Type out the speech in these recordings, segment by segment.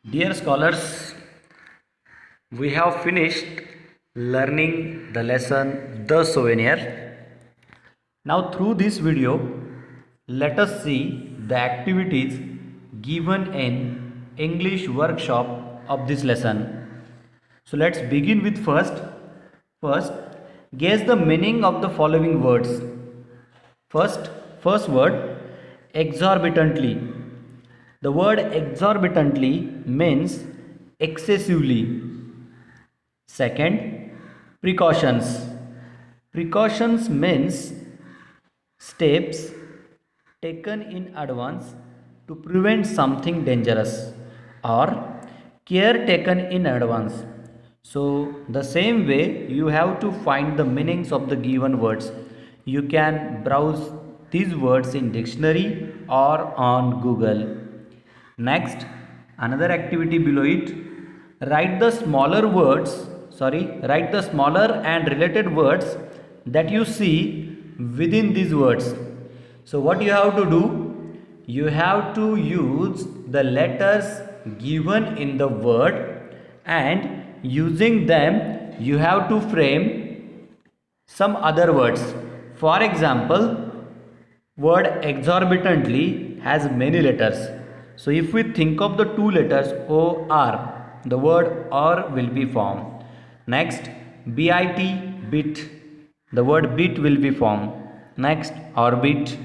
Dear scholars, we have finished learning the lesson The Souvenir. Now, through this video, let us see the activities given in English workshop of this lesson. So, let's begin with First, guess the meaning of the following words. First word, exorbitantly. The word exorbitantly means excessively. Second, precautions. Precautions means steps taken in advance to prevent something dangerous or care taken in advance. So, the same way you have to find the meanings of the given words. You can browse these words in dictionary or on Google. Next, another activity below it, write the smaller and related words that you see within these words. So, what you have to do? You have to use the letters given in the word, and using them, you have to frame some other words. For example, word exorbitantly has many letters. So if we think of the two letters OR, the word OR will be formed. Next, bit, the word bit will be formed. Next, orbit,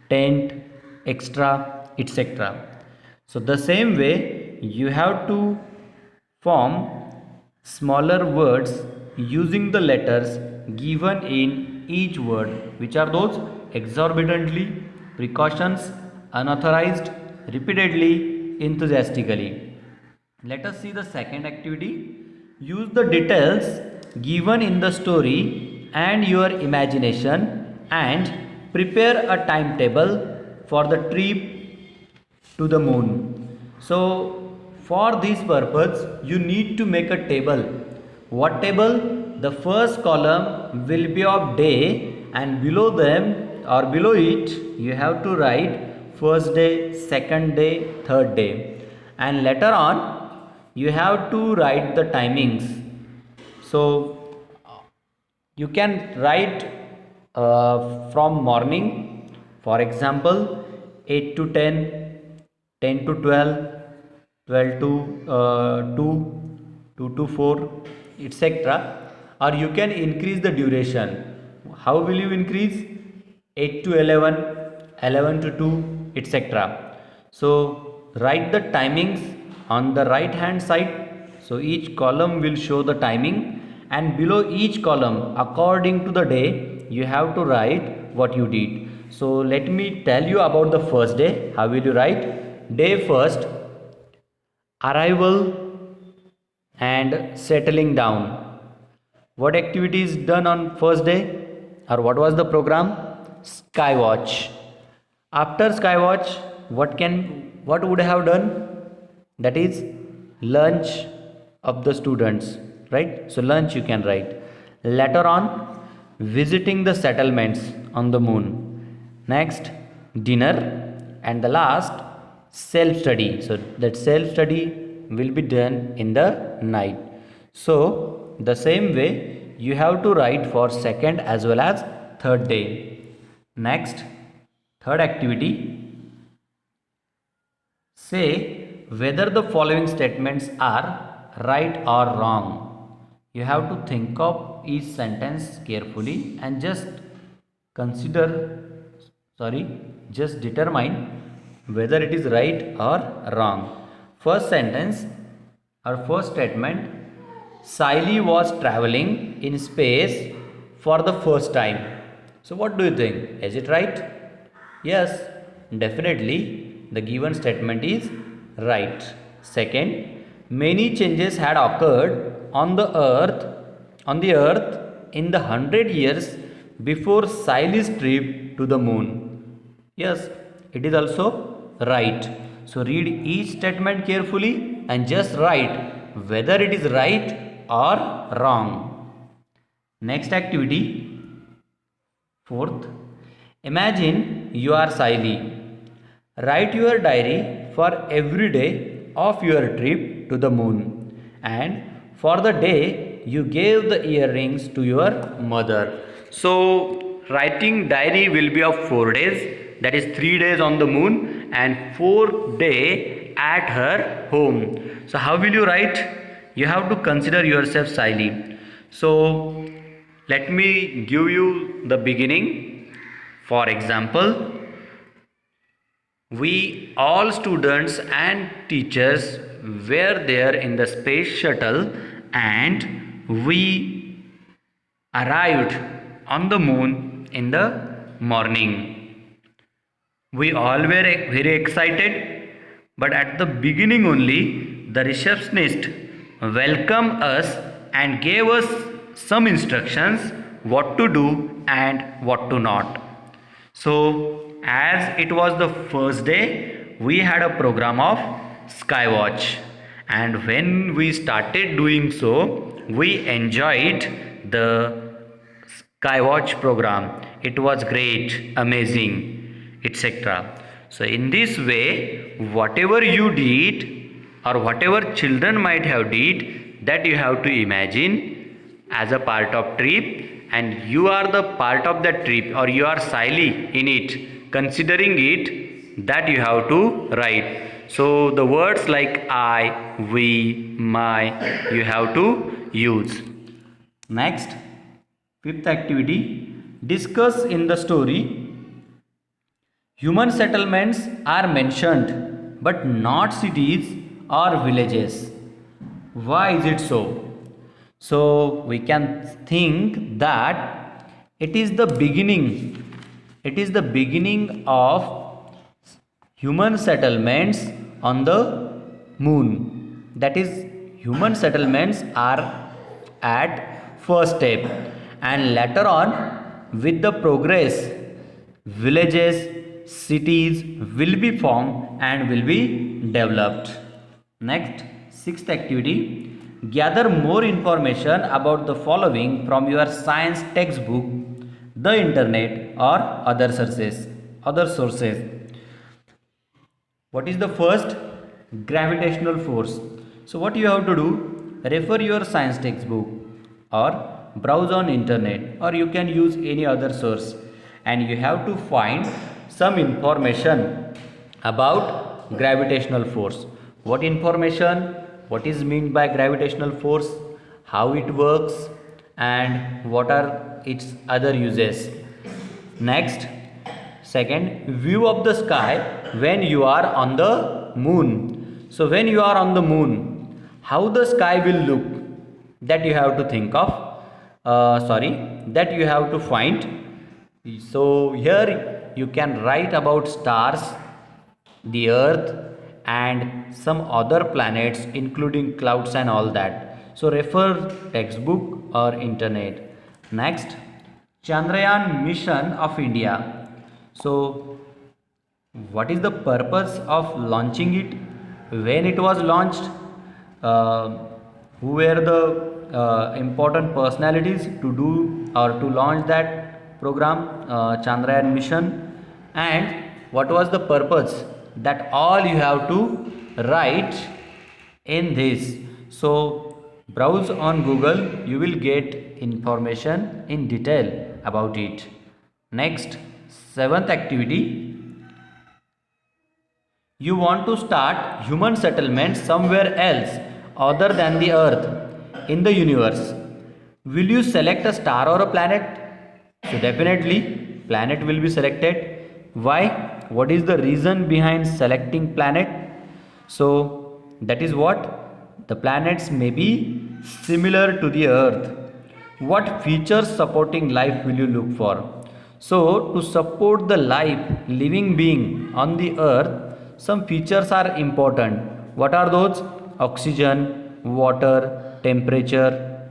tent, extra, etc. So the same way you have to form smaller words using the letters given in each word. Which are those? Exorbitantly, precautions, unauthorized, repeatedly, enthusiastically. Let us see the second activity. Use the details given in the story and your imagination and prepare a timetable for the trip to the moon. So for this purpose you need to make a table. What table? The first column will be of day, and below them or below it you have to write first day, second day, third day, and later on you have to write the timings. So you can write from morning, for example 8 to 10, 10 to 12, 12 to 2, 2 to 4, etc. Or you can increase the duration. How will you increase? 8 to 11, 11 to 2, etc. So write the timings on the right hand side. So each column will show the timing, and below each column according to the day you have to write what you did. So let me tell you about the first day. How will you write? Day first, arrival and settling down. What activity is done on first day, or what was the program? Skywatch. After skywatch, what would have done? That is lunch of the students, right? So lunch you can write. Later on, visiting the settlements on the moon. Next, dinner, and the last, self study. So that self study will be done in the night. So the same way you have to write for second as well as third day. Next, third activity, say whether the following statements are right or wrong. You have to think of each sentence carefully and consider, just determine whether it is right or wrong. First sentence or first statement, Siley was traveling in space for the first time. So, what do you think? Is it right? Yes, definitely the given statement is right. Second, many changes had occurred on the earth in the 100 years before Siley's trip to the moon. Yes, it is also right. So read each statement carefully and just write whether it is right or wrong. Next activity, fourth, imagine you are Siley. Write your diary for every day of your trip to the moon. And for the day, you gave the earrings to your mother. So, writing diary will be of 4 days, that is 3 days on the moon and 4 day at her home. So, how will you write? You have to consider yourself silent. So, let me give you the beginning. For example, we all students and teachers were there in the space shuttle and we arrived on the moon in the morning. We all were very excited, but at the beginning only the receptionist welcomed us and gave us some instructions what to do and what to not. So, as it was the first day, we had a program of Skywatch, and when we started doing so, we enjoyed the Skywatch program. It was great, amazing, etc. So, in this way, whatever you did or whatever children might have did, that you have to imagine as a part of trip, and you are the part of that trip or you are silly in it, considering it, that you have to write. So the words like I, we, my, you have to use. Next, fifth activity, discuss in the story. Human settlements are mentioned but not cities or villages. Why is it so? So we can think that it is the beginning. It is the beginning of human settlements on the moon. That is, human settlements are at first step, and later on, with the progress, villages, cities will be formed and will be developed. Next, sixth activity, gather more information about the following from your science textbook, the internet or other sources. What is the first? Gravitational force. So what you have to do? Refer your science textbook or browse on internet, or you can use any other source, and you have to find some information about gravitational force. What information? What is meant by gravitational force, how it works, and what are its other uses. Next, second, view of the sky when you are on the moon. So when you are on the moon, how the sky will look, that you have to think of, that you have to find. So here you can write about stars, the earth, and some other planets including clouds and all that. So refer textbook or internet. Next, Chandrayaan mission of India. So what is the purpose of launching it? When it was launched? Who were the important personalities to do or to launch that program, Chandrayaan mission? And what was the purpose? That all you have to write in this. So browse on Google, you will get information in detail about it. Next, seventh activity, you want to start human settlement somewhere else other than the earth in the universe. Will you select a star or a planet? So definitely planet will be selected. Why? What is the reason behind selecting planet? So that is what? The planets may be similar to the earth. What features supporting life will you look for? So to support the life, living being on the earth, some features are important. What are those? Oxygen, water, temperature,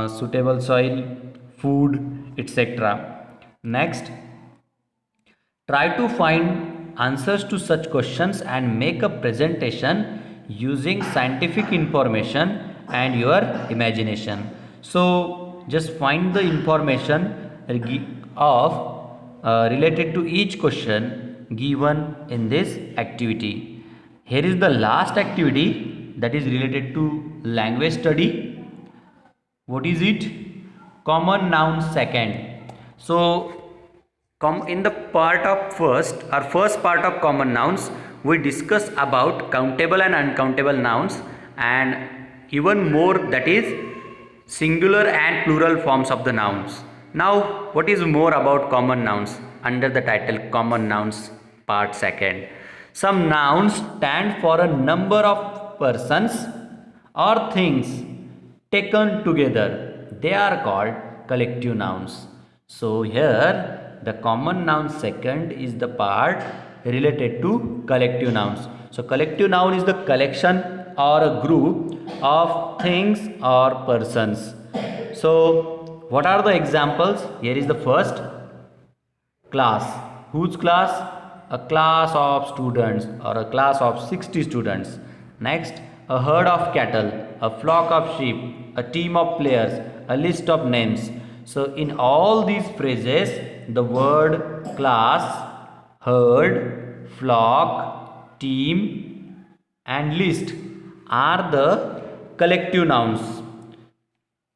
suitable soil, food, etc. Next, try to find answers to such questions and make a presentation using scientific information and your imagination. So just find the information of related to each question given in this activity. Here is the last activity that is related to language study. What is it? Common noun second. So in the first part of common nouns, we discuss about countable and uncountable nouns, and even more, that is singular and plural forms of the nouns. Now what is more about common nouns under the title common nouns part second? Some nouns stand for a number of persons or things taken together. They are called collective nouns. So here the common noun second is the part related to collective nouns. So collective noun is the collection or a group of things or persons. So what are the examples? Here is the first: class. Whose class? A class of students or a class of 60 students. Next, a herd of cattle, a flock of sheep, a team of players, a list of names. So in all these phrases, the word class, herd, flock, team and list are the collective nouns.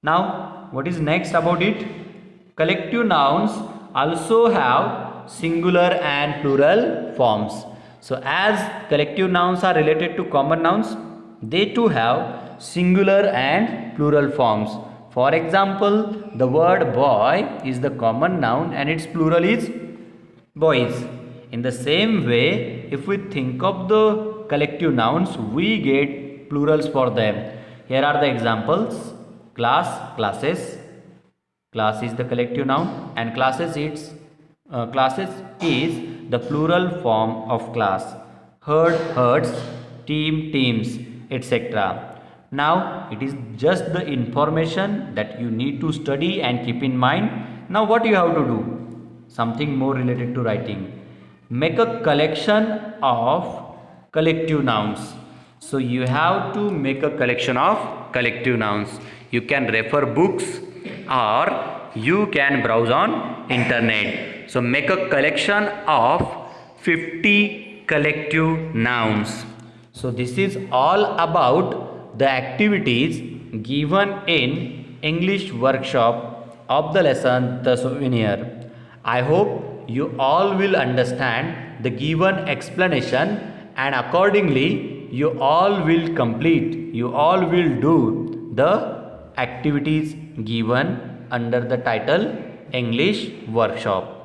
Now what is next about it? Collective nouns also have singular and plural forms. So as collective nouns are related to common nouns, they too have singular and plural forms. For example, the word boy is the common noun and its plural is boys. In the same way, if we think of the collective nouns, we get plurals for them. Here are the examples: class, classes. Class is the collective noun, and classes is the plural form of class. Herd, herds, team, teams, etc. Now it is just the information that you need to study and keep in mind. Now what you have to do? Something more related to writing. Make a collection of collective nouns. So you have to make a collection of collective nouns. You can refer books or you can browse on internet. So make a collection of 50 collective nouns. So this is all about the activities given in English workshop of the lesson The Souvenir. I hope you all will understand the given explanation, and accordingly you all will do the activities given under the title English workshop.